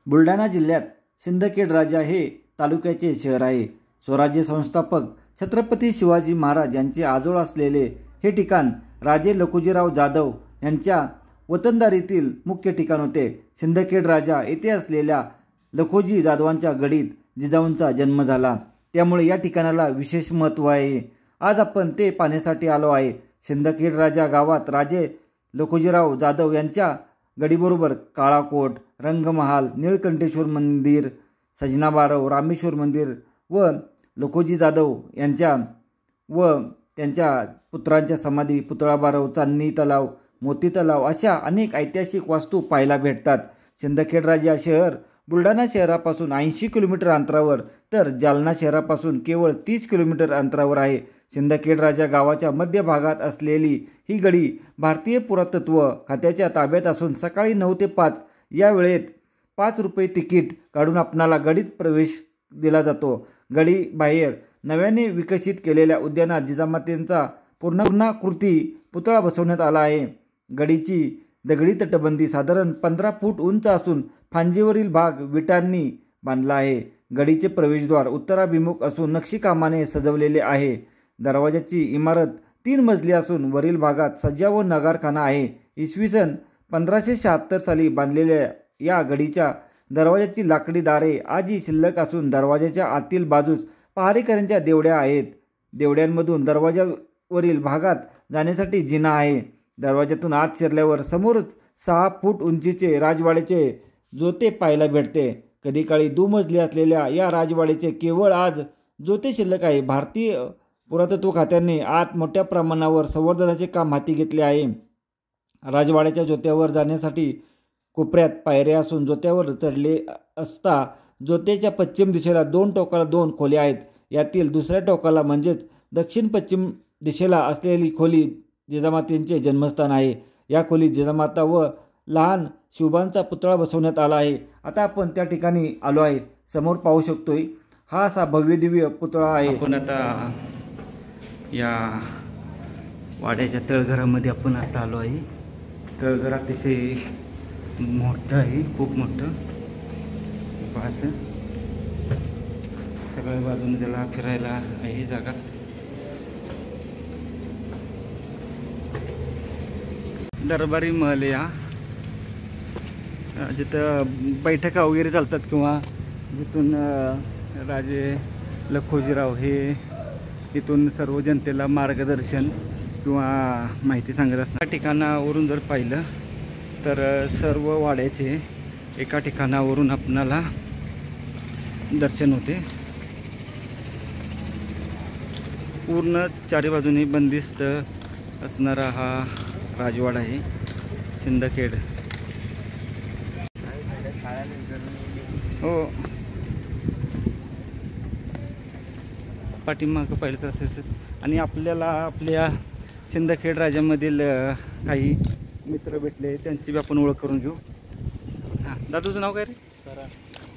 बुलढाणा जिल्ह्यात सिंदखेड राजा हे तालुक्याचे शहर आहे. स्वराज्य संस्थापक छत्रपती शिवाजी महाराज यांचे आजोळ असलेले हे ठिकाण राजे लखुजीराव जाधव यांच्या वतनदारीतील मुख्य ठिकाण होते. सिंदखेड राजा येथे असलेल्या लखोजी जाधवांच्या गडीत जिजाऊंचा जन्म झाला, त्यामुळे या ठिकाणाला विशेष महत्त्व आहे. आज आपण ते पाहण्यासाठी आलो आहे. सिंदखेड राजा गावात राजे लखुजीराव जाधव यांच्या गडीबरोबर काळाकोट, रंगमहाल, निळकंठेश्वर मंदिर, सजनाबारव, रामेश्वर मंदिर व लखोजी जाधव यांच्या व त्यांच्या पुत्रांच्या समाधी, पुतळा बारव, चांदणी तलाव, मोती तलाव अशा अनेक ऐतिहासिक वास्तू पाहायला भेटतात. सिंदखेड राजा शहर बुलढाणा शहरापासून 80 किलोमीटर अंतरावर तर जालना शहरापासून केवळ 30 किलोमीटर अंतरावर आहे. सिंदखेड राजा गावाच्या मध्य भागात असलेली ही गडी भारतीय पुरातत्व खात्याच्या ताब्यात असून सकाळी 9 ते 5 या वेळेत 5 रुपये तिकीट काढून आपणाला गडीत प्रवेश दिला जातो. गडी बाहेर नव्याने विकसित केलेल्या उद्यानात जिजामातेंचा पूर्णाकृती पुतळा बसवण्यात आला आहे. गडीची दगडी तटबंदी साधारण 15 फूट उंच असून फांजीवरील भाग विटांनी बांधला आहे. गडीचे प्रवेशद्वार उत्तराभिमुख असून नक्षीकामाने सजवलेले आहे. दरवाजाची इमारत 3 मजली असून वरील भागात सज्जा व नगारखाना आहे. इसवी सन 1576 साली बांधलेल्या या गडीच्या दरवाजाची लाकडी दारे आजही शिल्लक असून दरवाजाच्या आतील बाजूस पहारेकऱ्यांच्या देवड्या आहेत. देवड्यांमधून दरवाजावरील भागात जाण्यासाठी जिना आहे. दरवाजातून आत शिरल्यावर समोरच 6 फूट उंचीचे राजवाड्याचे जोते पाहायला भेटते. कधी काळी दुमजली असलेल्या या राजवाड्याचे केवळ आज जोते शिल्लक आहे. भारतीय पुरातत्व खात्याने आत मोठ्या प्रमाणावर संवर्धनाचे काम हाती घेतले आहे. राजवाड्याच्या जोत्यावर जाण्यासाठी कोपऱ्यात पायऱ्या असून जोत्यावर चढले असता जोत्याच्या पश्चिम दिशेला 2 टोकाला 2 खोल्या आहेत. यातील दुसऱ्या टोकाला म्हणजेच दक्षिण पश्चिम दिशेला असलेली खोली जिजामातेंचे जन्मस्थान आहे. या खोलीत जिजामाता व लहान शिवबांचा पुतळा बसवण्यात आला आहे. आता आपण त्या ठिकाणी आलो आहे. समोर पाहू शकतोय हा असा भव्य दिव्य पुतळा आहे. आपण आता या वाड्याच्या तळघरामध्ये आपण आता आलो आहे. तळघर अतिशय मोठं आहे, खूप मोठं. पाहायचं सगळ्या बाजूने त्याला फिरायला आहे जागा. दरबारी महल या जिथं बैठका वगैरे चालतात किंवा जिथून राजे लखोजीराव हे इथून सर्व जनतेला मार्गदर्शन किंवा माहिती सांगत असतात. त्या ठिकाणावरून जर पाहिलं तर सर्व वाड्याचे एका ठिकाणावरून आपणाला दर्शन होते. पूर्ण चारी बाजूने बंदिस्त असणारा हा राजवाडा आहे सिंदखेड. हो, पाठीमागं पाहिलं तर असेच. आणि आपल्याला आपल्या सिंदखेड राजामधील काही मित्र भेटले, त्यांची बी आपण ओळख करून घेऊ. हां दादा, तुझं नाव काय रे?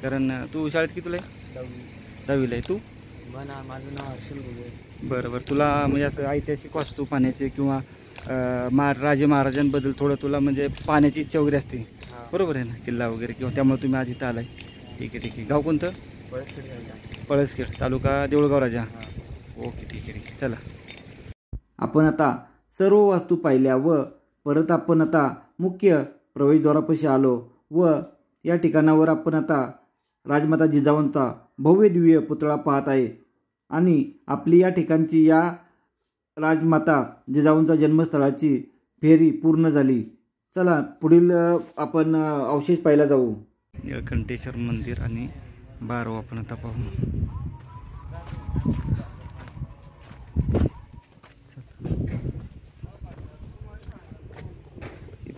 कारण तू शाळेत कितीला आहे? 10वीला आहे. तू? माझं नाव हर्षल घुगे. बरं बरं. तुला म्हणजे असं ऐतिहासिक वास्तू पाहण्याचे किंवा राजे महाराजांबद्दल थोडं तुला म्हणजे पाहण्याची इच्छा वगैरे असते, बरोबर आहे ना? किल्ला वगैरे किंवा त्यामुळे तुम्ही आज इथं आलाय. ठीक आहे ठीक आहे. गाव कोणतं? पळसखेड, तालुका देऊळगाव राजा. ओके ठीक आहे ठीक आहे. चला, आपण आता सर्व वास्तू पाहिल्या व परत आपण आता मुख्य प्रवेशद्वारापाशी आलो व या ठिकाणावर आपण आता राजमाता जिजाऊंचा भव्य दिव्य पुतळा पाहत आहे. आणि आपली या ठिकाणची या राजमाता जिजाऊंच्या जन्मस्थळाची फेरी पूर्ण झाली. चला पुढील आपण अवशेष पाहायला जाऊ. निळकंठेश्वर मंदिर आणि बारव आपण आता पाहू.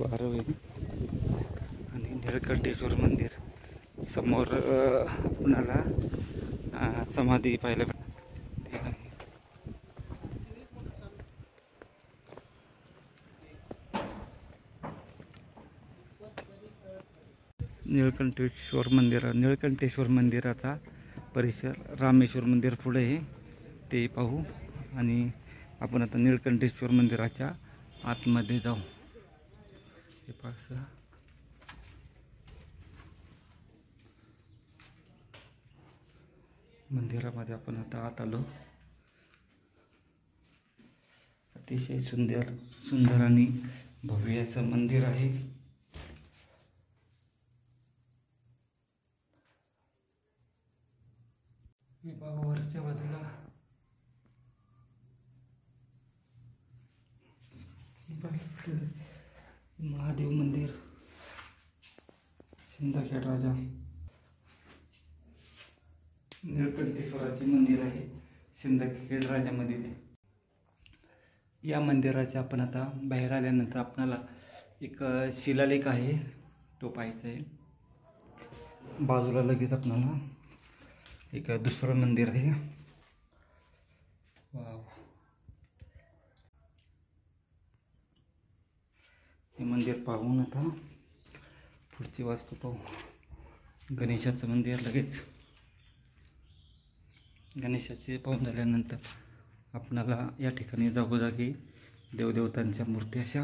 बारव आहे आणि निळकंठेश्वर मंदिर समोर आपणाला समाधी पाहायला भेटते. निळकंठेश्वर मंदिराचा परिसर रामेश्वर मंदिर पुढे आहे ते पाहू. आणि आपण आता निळकंठेश्वर मंदिराच्या आतमध्ये जाऊ. हे पास मंदिरामध्ये आपण आता आत आलो. अतिशय सुंदर आणि भव्य असं मंदिर आहे. वरच्या बाजूला महादेव मंदिर, सिंदखेड राजा, निळकंठेश्वराचे मंदिर आहे सिंदखेड राजामधील. या मंदिराचे आपण आता बाहेर आल्यानंतर आपणाला एक शिलालेख आहे तो पाहायचा आहे. बाजूला लगेच आपणाला एक दुसरं मंदिर आहे. वाव, हे मंदिर पाहून आता पुढची वास्तू पाहू. गणेशाचं मंदिर, लगेच गणेशाचे पाहून झाल्यानंतर आपणाला या ठिकाणी जागोजागी देवदेवतांच्या मूर्ती अशा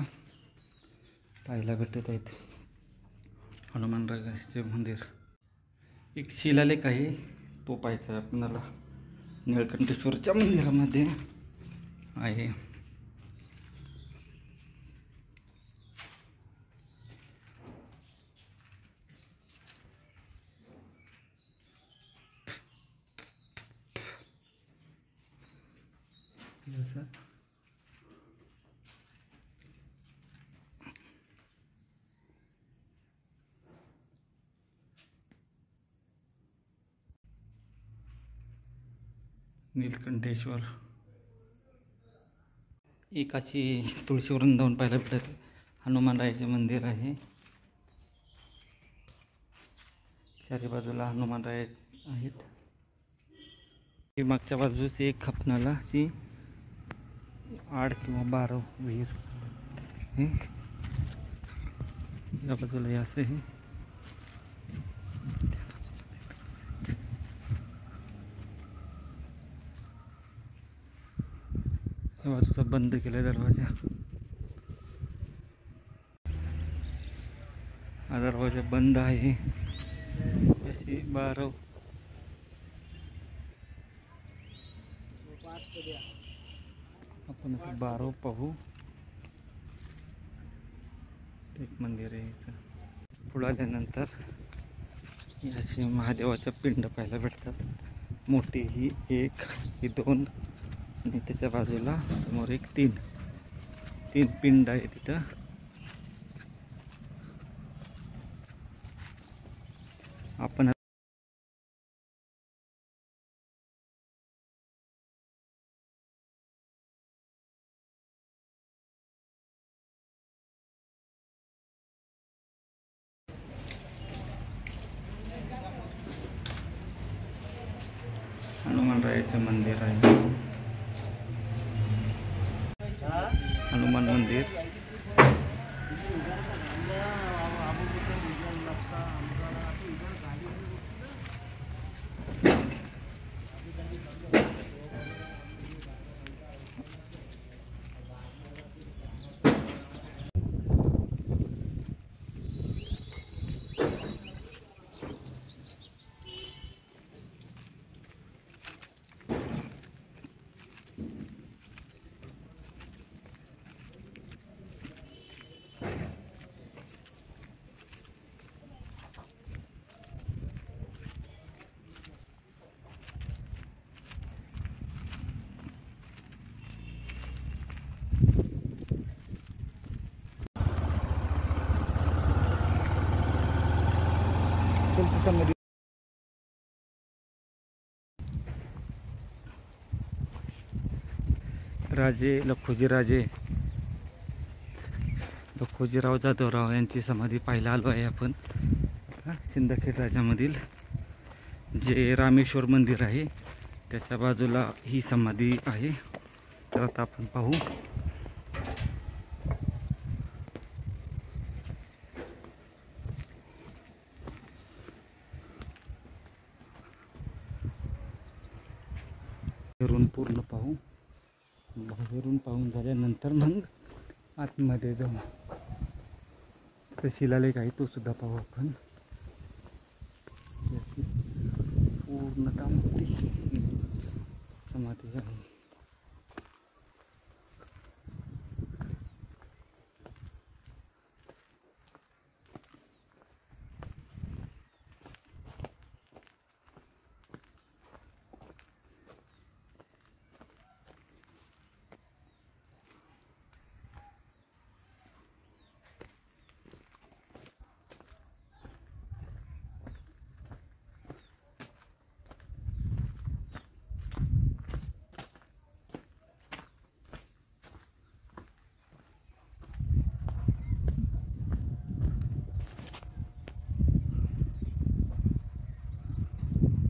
पाहायला भेटत आहेत. हनुमानराजाचे मंदिर, एक शिलालेख आहे तो पाहायचा आहे आपणाला. निळकंठेश्वरच्या मंदिरामध्ये आहे. नीलकंठेश्वर, एकाची तुळशी वृंदावन पाहायला भेटत. हनुमानरायाचे मंदिर आहे. चारी बाजूला हनुमानराय आहेत. ही मागच्या बाजूस एक आपणाला ती 8 किंवा 12 विहीर हे या बाजूला हे असं आहे. या बाजूचा बंद केला दरवाजा. हा दरवाजा बंद आहे. अशी 12 आपण 12 पाहू. एक मंदिर आहे इथं. पुढे आल्यानंतर याचे महादेवाचं पिंड पाहायला भेटतात. मोठी ही 1, ही 2 आणि त्याच्या बाजूला समोर एक 3 पिंड आहे तिथं. आपण हनुमानरायाचं मंदिर आहे. हनुमान मंदिर, लखोजीराव जाधवराव यांची समाधी पाहायला आलो आहे आपण. सिंदखेड राजामधील जे रामेश्वर मंदिर आहे त्याच्या बाजूला ही समाधी आहे. तर आता आपण पाहू. पूर्ण पाहू. बाहेरून पाहून झाल्यानंतर मग आतमध्ये जाऊ. तर शिलालेख आहे तो सुद्धा पाहू आपण. पूर्णतः मोठी समाधी आहे.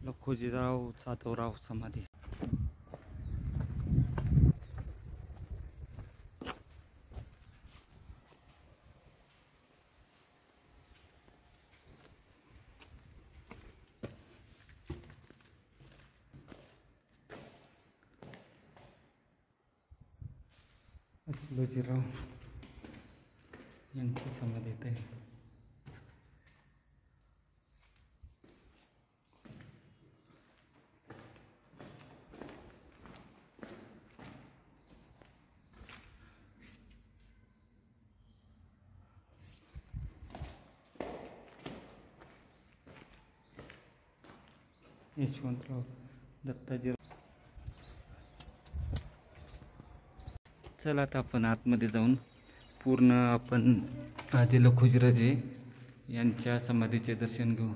लखुजीराव जाधवराव समाधी. लखुजीराव यांची समाधी इथे आहे. यशवंतराव दत्ताजीराव. चला आता आपण आतमध्ये जाऊन पूर्ण आपण राजे लखुजीराजे यांच्या समाधीचे दर्शन घेऊ.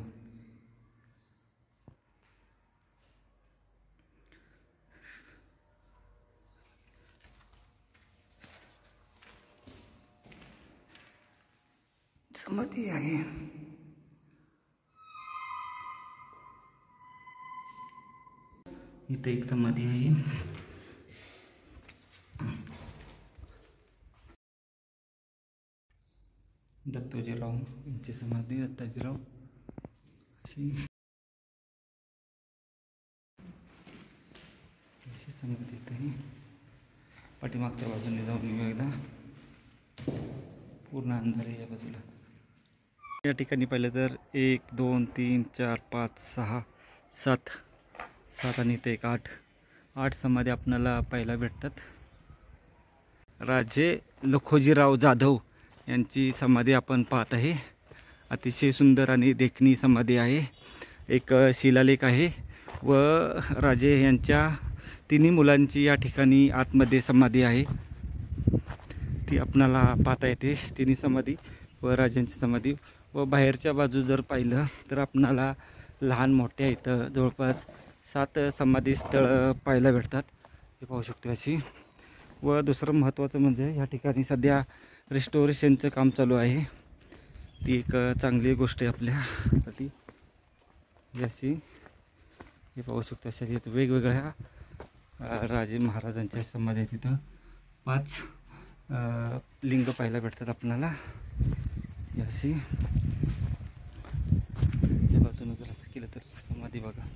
समाधी आहे. इथे एक समाधी आहे. दत्तोजीराव यांची समाधी. दत्ताजीराव अशी समाधी इथे. पाठीमागच्या बाजूने जाऊन येऊ एकदा. पूर्ण अंधार आहे या बाजूला. या ठिकाणी पाहिलं तर 1 2 3 4 5 6 7 आणि इथे एक 8 समाधी आपणाला पाहायला भेटतात. राजे लखुजीराव जाधव यांची समाधी आपण पाहत आहे. अतिशय सुंदर आणि देखणी समाधी आहे. एक शिलालेख आहे व राजे यांच्या तिन्ही मुलांची या ठिकाणी आतमध्ये समाधी आहे. ती आपणाला पाहता येते. तिन्ही समाधी व राजांची समाधी. व बाहेरच्या बाजू जर पाहिलं तर आपणाला लहान मोठ्या इथं जवळपास 7 समाधी स्थळं पाहायला भेटतात. हे पाहू शकतो अशी. व दुसरं महत्त्वाचं म्हणजे या ठिकाणी सध्या रिस्टोरेशनचं काम चालू आहे. ती एक चांगली गोष्ट आहे आपल्यासाठी. अशी हे पाहू शकतो. अशा तिथं वेगवेगळ्या राजे महाराजांच्या समाधी तिथं 5 लिंग पाहायला भेटतात आपल्याला. अशी या बाजूनं जर असं केलं तर समाधी बघा.